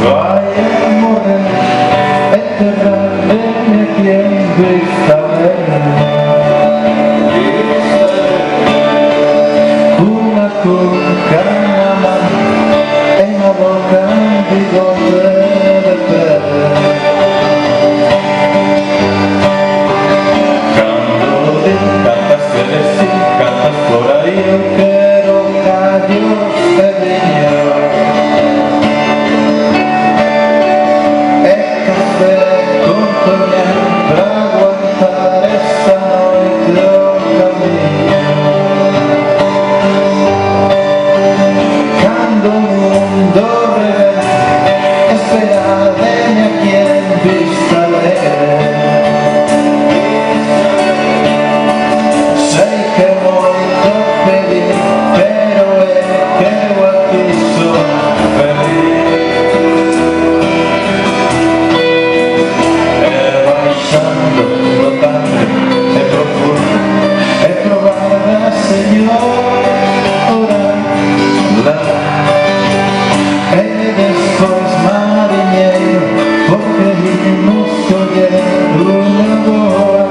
Vai amore, enterrarmi aquí en Cristabel. Una cuca na mano e una boca di gote de pelle. Cando te cantas celesi, cantas por ahí, yo quiero callos de niño. E café con coñac para aguantar esta noite o camiño. Cando o mundo revela, esperademe aquí en Vista Alegre. Sei que moito pedir, pero é que eu aquí son feliz. E baixando no tarde, é profundo, é probar a señora. E despois mariñeiro, porque vimos coller unha boa.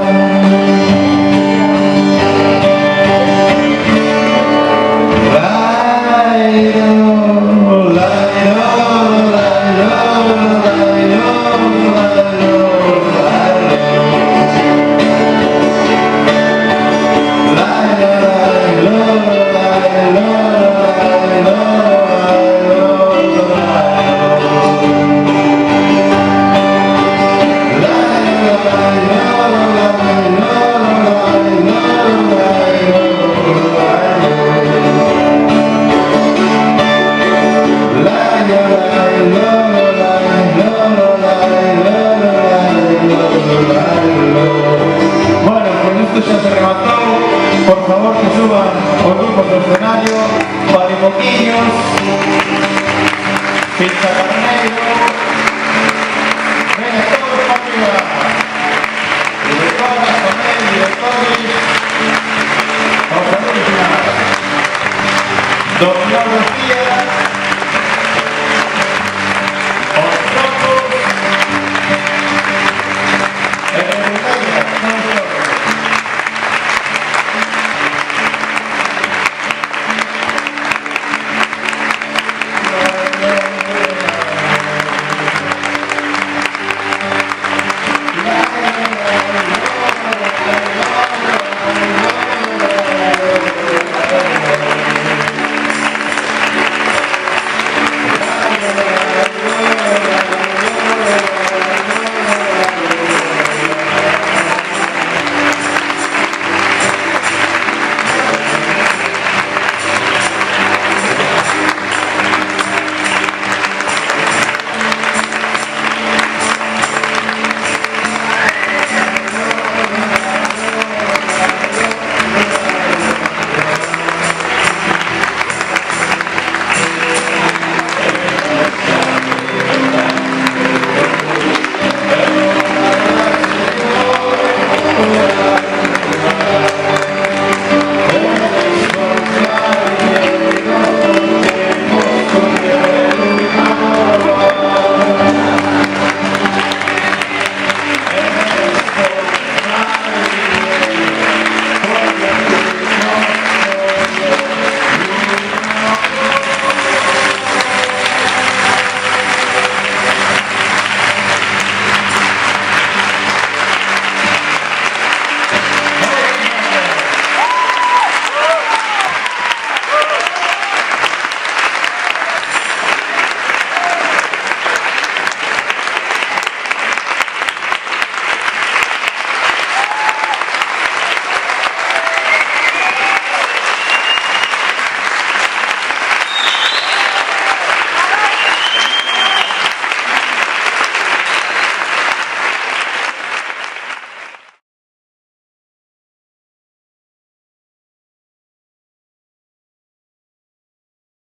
Lairo, lairo, lairo, lairo, lairo, Bueno, con esto ya se remató. Por favor que suban os grupos do escenario, Parimoquiños, Pincha Carneiro.